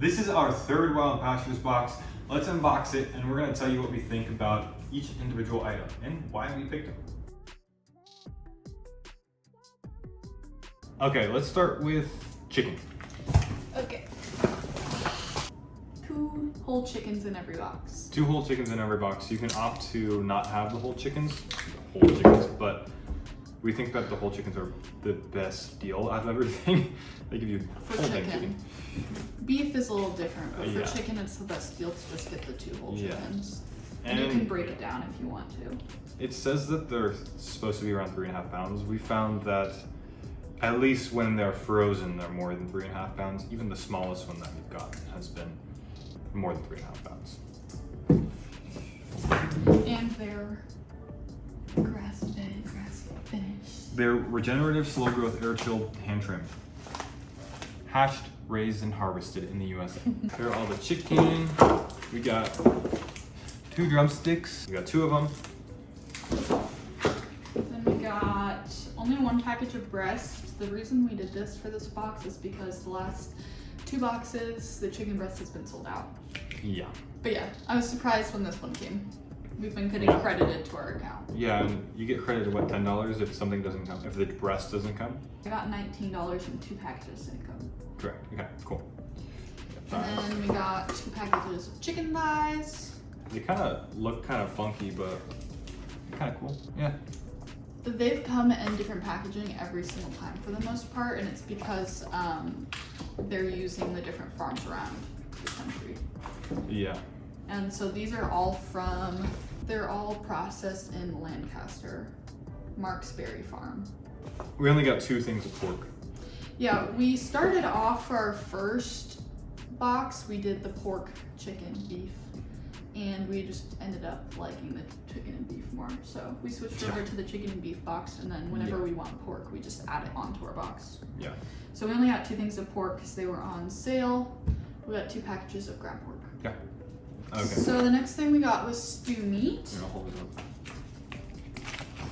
This is our third Wild Pastures box. Let's unbox it and we're gonna tell you what we think about each individual item and why we picked them. Okay, let's start with chicken. Okay. 2 whole chickens in every box. 2 whole chickens in every box. You can opt to not have the whole chickens, but we think that the whole chickens are the best deal out of everything. They give you For whole chicken. Beef is a little different, but Yeah. for chicken it's the best deal to just get the 2 whole chickens. And you can break it down if you want to. It says that they're supposed to be around 3.5 pounds. We found that at least when they're frozen, they're more than 3.5 pounds. Even the smallest one that we've got has been more than 3.5 pounds. And they're grass-fed, grass-finished. They're regenerative, slow-growth, air-chilled, hand-trimmed. Hatched, raised, and harvested in the USA. Here are all the chicken. We got 2 drumsticks. We got 2 of them. Then we got only 1 package of breast. The reason we did this for this box is because the last 2 boxes, the chicken breast has been sold out. Yeah. But yeah, I was surprised when this one came. We've been getting credited to our account. Yeah, and you get credited, what, $10 if something doesn't come, if the breast doesn't come? I got $19 and 2 packages didn't come. Correct, okay, cool. And then we got 2 packages of chicken thighs. They kind of look kind of funky, but kind of cool. Yeah. They've come in different packaging every single time for the most part, and it's because they're using the different farms around the country. Yeah. And so these are all they're all processed in Lancaster, Mark's Berry Farm. We only got 2 things of pork. Yeah, we started off for our first box, we did the pork, chicken, beef, and we just ended up liking the chicken and beef more. So we switched over to the chicken and beef box, and then whenever we want pork, we just add it onto our box. Yeah. So we only got 2 things of pork because they were on sale. We got 2 packages of ground pork. Yeah. Okay. So the next thing we got was stew meat. I'm gonna hold it up.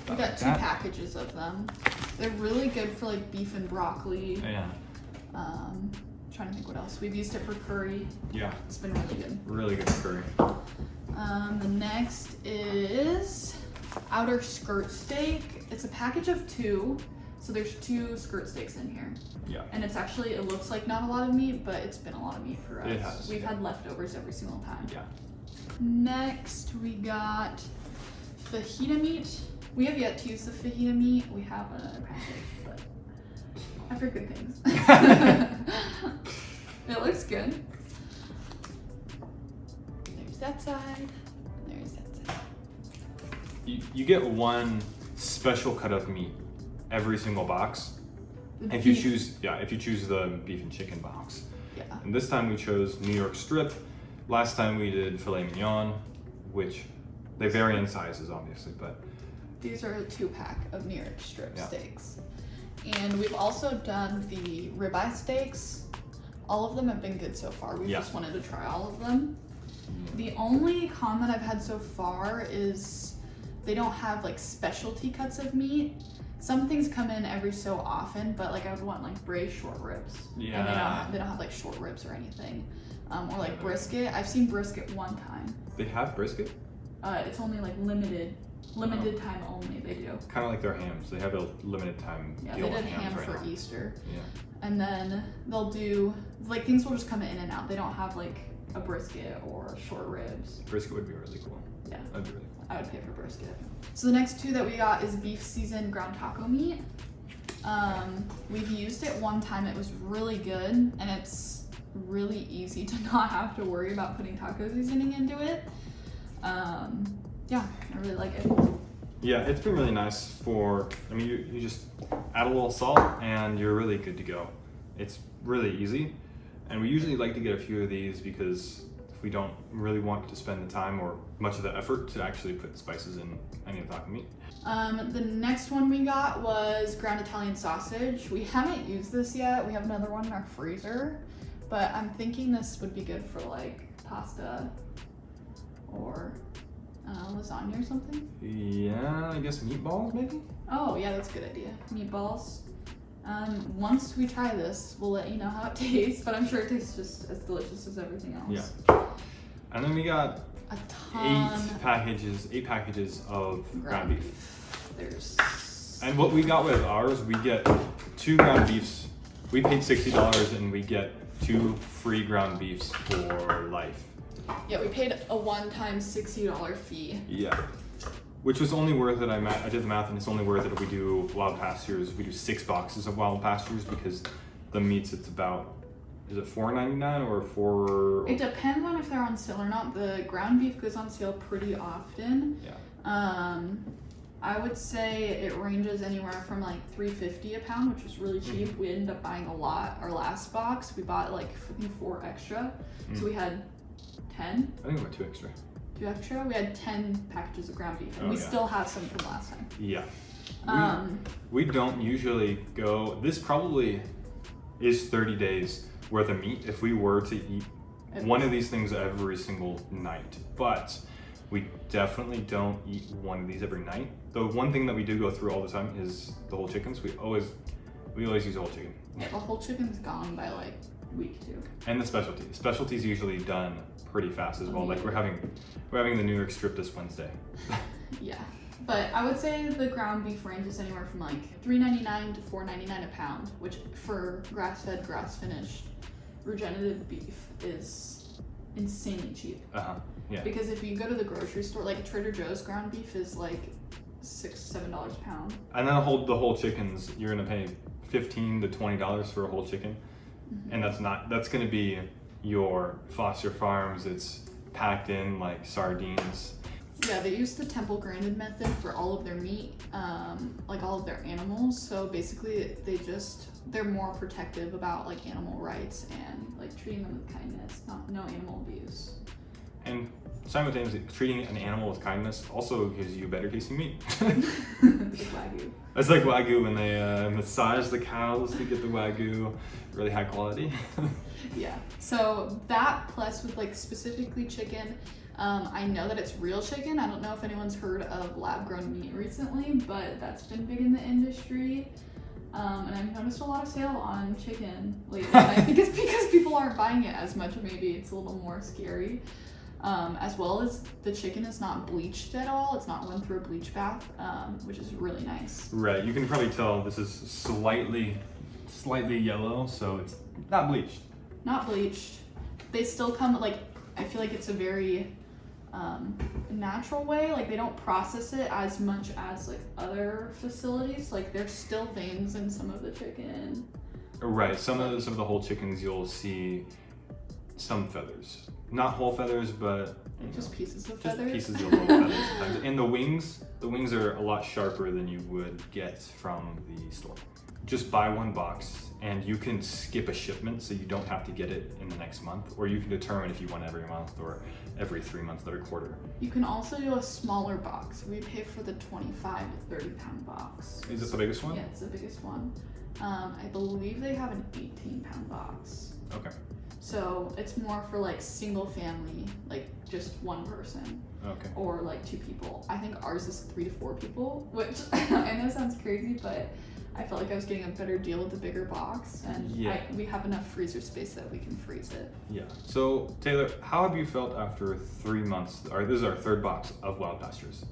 We got 2 packages of them. They're really good for like beef and broccoli. Yeah. Trying to think what else. We've used it for curry. Yeah. It's been really good. Really good curry. The next is outer skirt steak. It's a package of 2. So there's 2 skirt steaks in here. Yeah. And it's actually, it looks like not a lot of meat, but it's been a lot of meat for us. It has. We've had leftovers every single time. Yeah. Next, we got fajita meat. We have yet to use the fajita meat. We have another package, but I've heard good things. It looks good. There's that side. There's that side. You get 1 special cut of meat every single box. If you choose the beef and chicken box. Yeah. And this time we chose New York strip. Last time we did filet mignon, which they vary in sizes obviously, but these are a 2-pack of New York strip steaks. And we've also done the ribeye steaks. All of them have been good so far. We just wanted to try all of them. The only con that I've had so far is they don't have like specialty cuts of meat. Some things come in every so often, but like I would want like braised short ribs. Yeah. And they don't have like short ribs or anything. Or like brisket. I've seen brisket 1 time. They have brisket? It's only like limited time only they do. Kind of like their hams. They have a limited time Yeah, deal they with did hams ham right for now. Easter. Yeah. And then they'll do, like things will just come in and out. They don't have like a brisket or short ribs. Brisket would be really cool. Yeah. That'd be really cool. I would pay for brisket. So the next 2 that we got is beef seasoned ground taco meat. We've used it 1 time. It was really good, and it's really easy to not have to worry about putting taco seasoning into it. Yeah, I really like it. Yeah, it's been really nice you just add a little salt and you're really good to go. It's really easy. And we usually like to get a few of these because if we don't really want to spend the time or much of the effort to actually put spices in any of the taco meat. The next one we got was ground Italian sausage. We haven't used this yet. We have another one in our freezer, but I'm thinking this would be good for like pasta or lasagna or something. Yeah, I guess meatballs maybe? Oh yeah, that's a good idea. Meatballs. Once we try this, we'll let you know how it tastes, but I'm sure it tastes just as delicious as everything else. Yeah. And then we got A ton. 8 packages of ground beef. There's. And what we got with ours, we get 2 ground beefs. We paid $60 and we get 2 free ground beefs for life. Yeah, we paid a one-time $60 fee. Yeah. Which was only worth it. I did the math, and it's only worth it if we do Wild Pastures. We do 6 boxes of Wild Pastures because the meats, it's about, is it $4.99 or $4? It depends on if they're on sale or not. The ground beef goes on sale pretty often. Yeah. I would say it ranges anywhere from like $3.50 a pound, which is really cheap. We ended up buying a lot. Our last box, we bought like 4 extra. So we had 10. I think we got 2 extra. 2 extra? We had 10 packages of ground beef, and we yeah. still have some from last time. Yeah. We don't usually go, this probably is 30 days worth of meat if we were to eat one of these things every single night. But we definitely don't eat one of these every night. The one thing that we do go through all the time is the whole chickens. We always use whole chicken. Yeah, the whole chicken's gone by like week 2. And the specialty. Specialty's usually done pretty fast as well. Like we're having the New York strip this Wednesday. Yeah. But I would say the ground beef ranges anywhere from like $3.99 to $4.99 a pound, which for grass-fed, grass-finished, regenerative beef is insanely cheap. Yeah. Because if you go to the grocery store, like Trader Joe's ground beef is like $6-7 a pound. And then the whole chickens, you're gonna pay $15 to $20 for a whole chicken, and that's gonna be your Foster Farms. It's packed in like sardines. Yeah, they use the temple granted method for all of their meat, like all of their animals. So basically, they're more protective about like animal rights and like treating them with kindness, no animal abuse. And simultaneously, treating an animal with kindness also gives you better tasting meat. It's like Wagyu. It's like Wagyu when they massage the cows to get the Wagyu, really high quality. Yeah. So that plus with like specifically chicken. I know that it's real chicken. I don't know if anyone's heard of lab-grown meat recently, but that's been big in the industry. And I've noticed a lot of sale on chicken lately. And I think it's because people aren't buying it as much. Maybe it's a little more scary. As well as the chicken is not bleached at all. It's not run through a bleach bath, which is really nice. Right. You can probably tell this is slightly yellow, so it's not bleached. Not bleached. They still come like, I feel like it's a very natural way. Like they don't process it as much as like other facilities. Like there's still veins in some of the chicken. Right. Some of the whole chickens you'll see some feathers, not whole feathers, but just pieces of just feathers. pieces of little feathers sometimes. And the wings are a lot sharper than you would get from the store. Just buy one box and you can skip a shipment, so you don't have to get it in the next month, or you can determine if you want every month or every 3 months or a quarter. You can also do a smaller box. We pay for the 25 to 30 pound box. Is this the biggest one? Yeah, it's the biggest one. I believe they have an 18 pound box. Okay. So it's more for like single family, like just one person. Okay. Or like 2 people. I think ours is 3 to 4 people, which I know sounds crazy, but I felt like I was getting a better deal with the bigger box, and we have enough freezer space that we can freeze it. Yeah. So Taylor, how have you felt after 3 months? This is our 3rd box of Wild Pastures.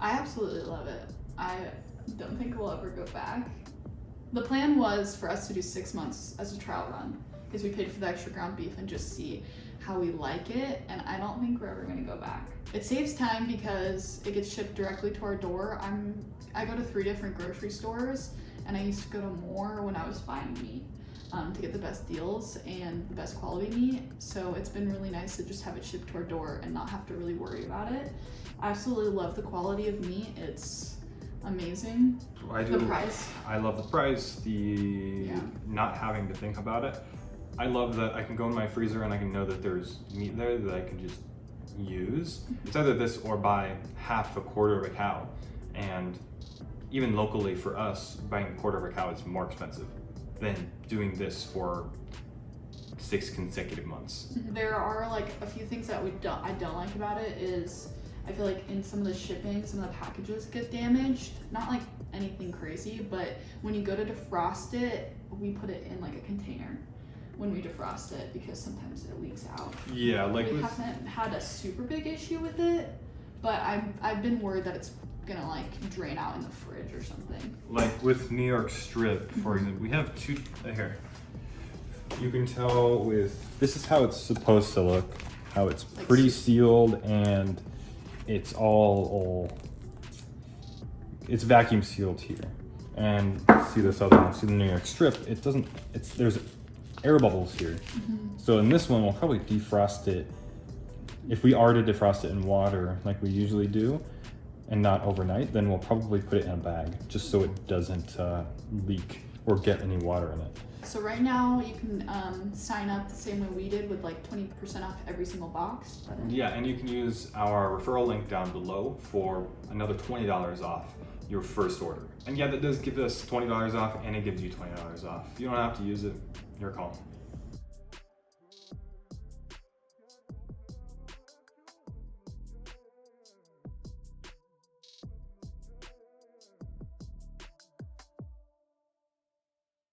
I absolutely love it. I don't think we'll ever go back. The plan was for us to do 6 months as a trial run, because we paid for the extra ground beef and just see how we like it, and I don't think we're ever going to go back. It saves time because it gets shipped directly to our door. I go to 3 different grocery stores, and I used to go to more when I was buying meat to get the best deals and the best quality meat. So it's been really nice to just have it shipped to our door and not have to really worry about it. I absolutely love the quality of meat. It's amazing. I do. The price. I love the price, not having to think about it. I love that I can go in my freezer and I can know that there's meat there that I can just use. It's either this or buy half a quarter of a cow. And even locally for us, buying a quarter of a cow is more expensive than doing this for 6 consecutive months. There are like a few things that I don't like about it is I feel like in some of the shipping, some of the packages get damaged. Not like anything crazy, but when you go to defrost it, we put it in like a container when we defrost it because sometimes it leaks out. Yeah, like we haven't had a super big issue with it, but I've been worried that it's gonna like drain out in the fridge or something. Like with New York Strip, for example, we have two here. You can tell with, this is how it's supposed to look, how it's Like pretty sealed and it's all it's vacuum sealed here. And see this other one, see the New York Strip, it doesn't, there's air bubbles here. So in this one, we'll probably defrost it. If we are to defrost it in water like we usually do, and not overnight, then we'll probably put it in a bag just so it doesn't leak or get any water in it. So right now you can sign up the same way we did with like 20% off every single box. Yeah, and you can use our referral link down below for another $20 off your first order. And yeah, that does give us $20 off and it gives you $20 off. You don't have to use it, your call.